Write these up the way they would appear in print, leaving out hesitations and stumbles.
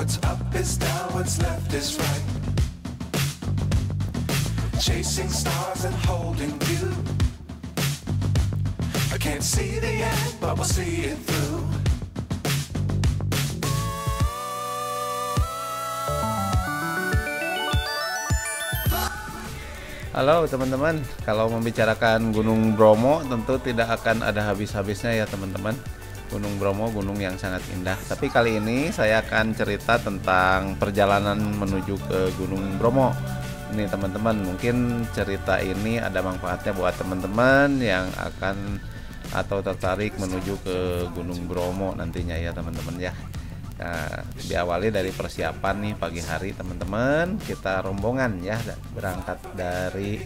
What's up is down, what's left is right. Chasing stars and holding you. I can't see the end, but we'll see it through. Halo teman-teman, kalau membicarakan Gunung Bromo tentu tidak akan ada habis-habisnya ya teman-teman. Gunung Bromo gunung yang sangat indah. Tapi kali ini saya akan cerita tentang perjalanan menuju ke Gunung Bromo. Ini teman-teman, mungkin cerita ini ada manfaatnya buat teman-teman yang akan atau tertarik menuju ke Gunung Bromo nantinya ya teman-teman ya. Nah, diawali dari persiapan nih pagi hari teman-teman, kita rombongan ya berangkat dari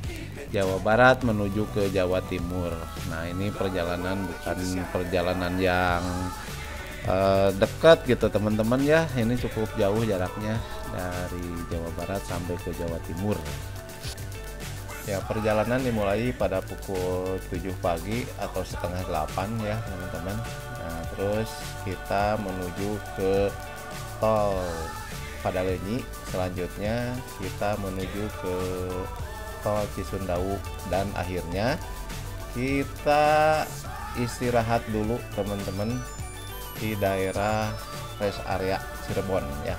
Jawa Barat menuju ke Jawa Timur. Nah ini perjalanan bukan perjalanan yang dekat gitu teman-teman ya, ini cukup jauh jaraknya dari Jawa Barat sampai ke Jawa Timur. Ya perjalanan dimulai pada pukul 7 pagi atau setengah 8 ya teman-teman. Nah terus kita menuju ke tol Padalenyi, selanjutnya kita menuju ke tol Cisundau dan akhirnya kita istirahat dulu teman-teman di daerah rest area Cirebon ya.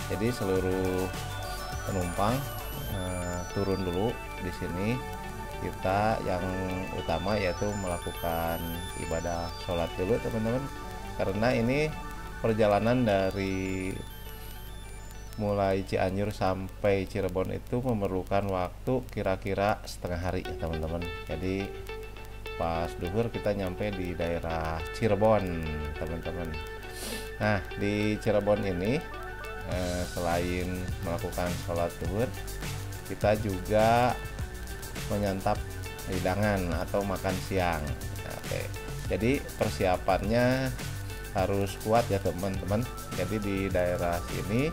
Jadi seluruh penumpang turun dulu di sini. Kita yang utama yaitu melakukan ibadah sholat dulu teman-teman, karena ini perjalanan dari mulai Cianjur sampai Cirebon itu memerlukan waktu kira-kira setengah hari ya teman-teman. Jadi pas duhur kita nyampe di daerah Cirebon teman-teman. Nah di Cirebon ini selain melakukan sholat duhur, kita juga menyantap hidangan atau makan siang. Oke. Jadi persiapannya harus kuat ya teman-teman. Jadi di daerah sini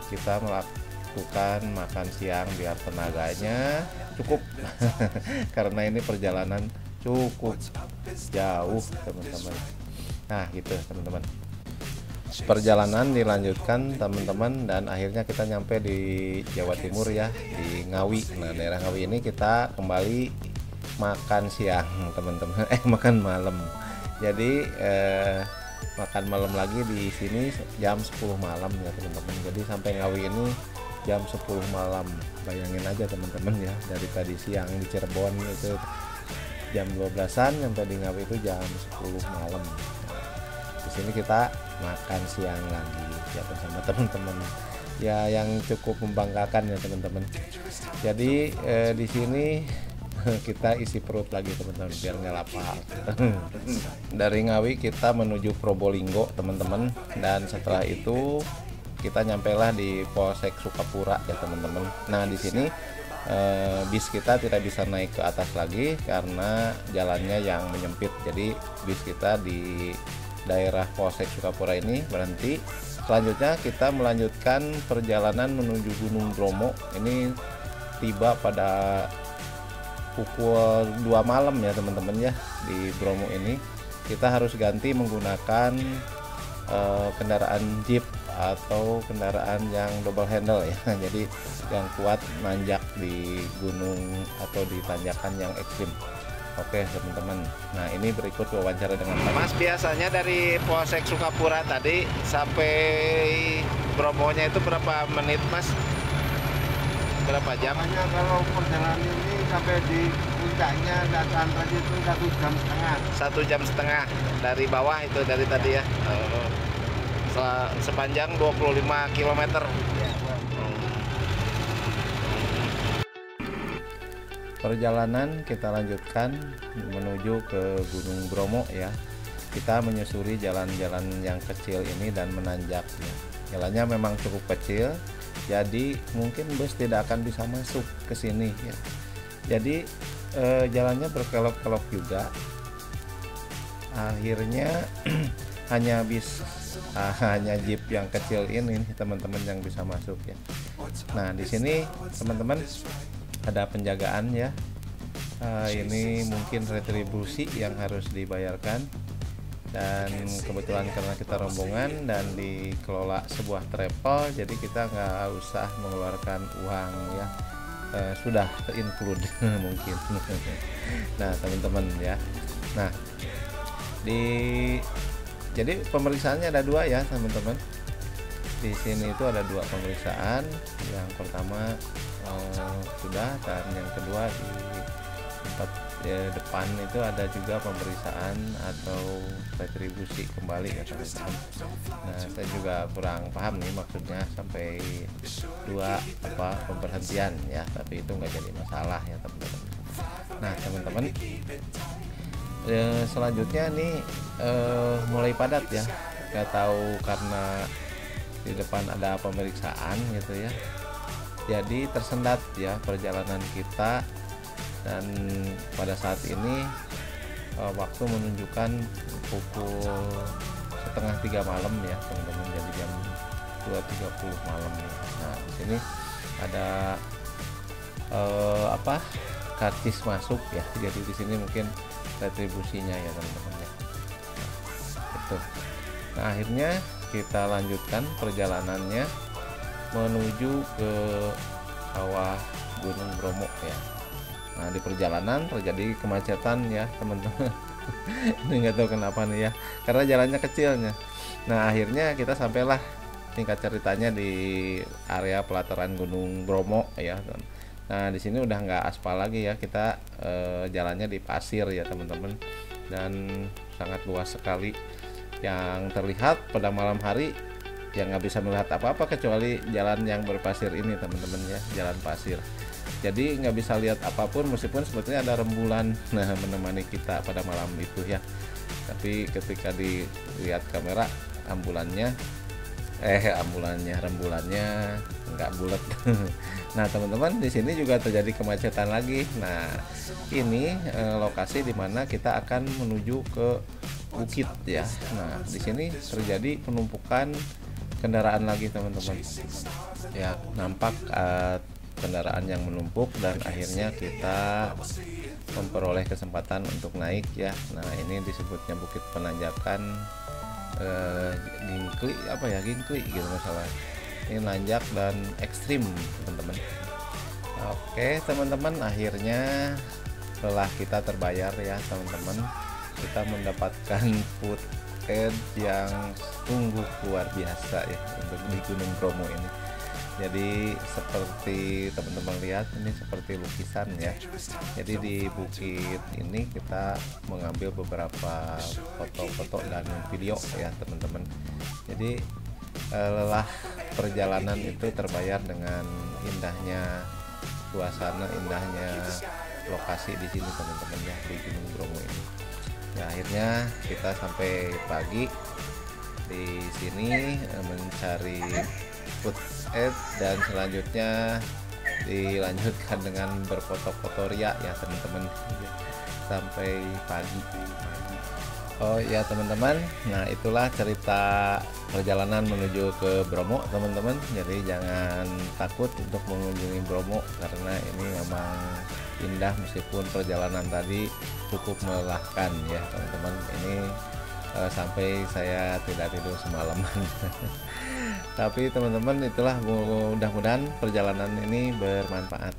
kita melakukan makan siang biar tenaganya cukup karena ini perjalanan cukup jauh teman-teman. Nah gitu teman-teman, perjalanan dilanjutkan teman-teman dan akhirnya kita nyampe di Jawa Timur ya, di Ngawi. Nah daerah Ngawi ini kita kembali makan siang teman-teman, makan malam. Jadi makan malam lagi di sini jam 10 malam ya teman-teman. Jadi sampai Ngawi ini jam 10 malam. Bayangin aja teman-teman ya, dari tadi siang di Cirebon itu jam 12-an, sampai di Ngawi itu jam 10 malam. Di sini kita makan siang lagi ya bersama teman-teman ya, yang cukup membanggakan ya teman-teman. Jadi di sini kita isi perut lagi teman-teman biar nggak lapar. Dari Ngawi kita menuju Probolinggo teman-teman, dan setelah itu kita nyampailah di Polsek Sukapura ya teman-teman. Nah di sini bis kita tidak bisa naik ke atas lagi karena jalannya yang menyempit. Jadi bis kita di daerah Polsek Sukapura ini berhenti. Selanjutnya kita melanjutkan perjalanan menuju Gunung Bromo. Ini tiba pada pukul 2 malam ya teman-teman ya. Di Bromo ini kita harus ganti menggunakan kendaraan jeep atau kendaraan yang double handle ya. Jadi yang kuat nanjak di gunung atau di tanjakan yang ekstrim. Oke teman-teman, nah ini berikut wawancara dengan Mas. Biasanya dari Polsek Sukapura tadi sampai Bromonya itu berapa menit Mas? Berapa jam? Hanya kalau perjalanan ini sampai di puncaknya dataran tadi itu 1 jam setengah. 1 jam setengah dari bawah itu dari tadi ya. Sepanjang 25 km. Perjalanan kita lanjutkan menuju ke Gunung Bromo ya. Kita menyusuri jalan-jalan yang kecil ini dan menanjak ya. Jalannya memang cukup kecil, jadi mungkin bus tidak akan bisa masuk ke sini ya. Jadi jalannya berkelok-kelok juga. Akhirnya hanya jeep yang kecil ini teman-teman yang bisa masuk ya. Nah di sini teman-teman ada penjagaan ya. Ini mungkin retribusi yang harus dibayarkan. Dan kebetulan karena kita rombongan dan dikelola sebuah travel, jadi kita nggak usah mengeluarkan uang ya, sudah include mungkin. Nah teman-teman ya, nah jadi pemeriksaannya ada dua ya teman-teman. Di sini itu ada dua pemeriksaan. Yang pertama sudah, dan yang kedua di tempat depan itu ada juga pemeriksaan atau retribusi kembali ya teman-teman. Nah saya juga kurang paham nih maksudnya sampai dua pemberhentian ya, tapi itu nggak jadi masalah ya teman-teman. Nah teman-teman, selanjutnya nih mulai padat ya, nggak tahu karena di depan ada pemeriksaan gitu ya, jadi tersendat ya perjalanan kita. Dan pada saat ini waktu menunjukkan pukul 2:30 malam ya teman-teman, jadi jam 2:30 malam ya. Nah di sini ada karcis masuk ya, jadi di sini mungkin retribusinya ya teman-teman ya. Nah, nah akhirnya kita lanjutkan perjalanannya menuju ke kawah Gunung Bromo ya. Nah di perjalanan terjadi kemacetan ya teman-teman. Ini nggak tahu kenapa nih ya, karena jalannya kecilnya. Nah akhirnya kita sampailah, tingkat ceritanya di area pelataran Gunung Bromo ya. Nah di sini udah nggak aspal lagi ya, kita jalannya di pasir ya teman-teman, dan sangat luas sekali. Yang terlihat pada malam hari yang nggak bisa melihat apa-apa kecuali jalan yang berpasir ini teman-teman ya, jalan pasir. Jadi nggak bisa lihat apapun meskipun sebetulnya ada rembulan menemani kita pada malam itu ya. Tapi ketika dilihat kamera rembulannya nggak bulat. Nah teman-teman, di sini juga terjadi kemacetan lagi. Nah ini lokasi dimana kita akan menuju ke bukit ya. Nah di sini terjadi penumpukan kendaraan lagi teman-teman. Ya nampak kendaraan yang menumpuk, dan akhirnya kita memperoleh kesempatan untuk naik ya. Nah ini disebutnya Bukit Penanjakan Ginkli gitu masalah. Ini nanjak dan ekstrim teman-teman. Oke teman-teman, akhirnya setelah kita terbayar ya teman-teman, kita mendapatkan food aid yang sungguh luar biasa ya untuk di Gunung Bromo ini. Jadi seperti teman-teman lihat, ini seperti lukisan ya. Jadi di bukit ini kita mengambil beberapa foto-foto dan video ya teman-teman. Jadi lelah perjalanan itu terbayar dengan indahnya suasana, indahnya lokasi di sini teman-teman ya, di Gunung Bromo ini. Ya akhirnya kita sampai pagi di sini mencari food aid, dan selanjutnya dilanjutkan dengan berfoto-foto ria ya teman-teman sampai pagi. Oh ya teman-teman, nah itulah cerita perjalanan menuju ke Bromo teman-teman. Jadi jangan takut untuk mengunjungi Bromo, karena ini memang indah meskipun perjalanan tadi cukup melelahkan ya teman-teman. Ini sampai saya tidak tidur semalaman. Tapi teman-teman, itulah, mudah-mudahan perjalanan ini bermanfaat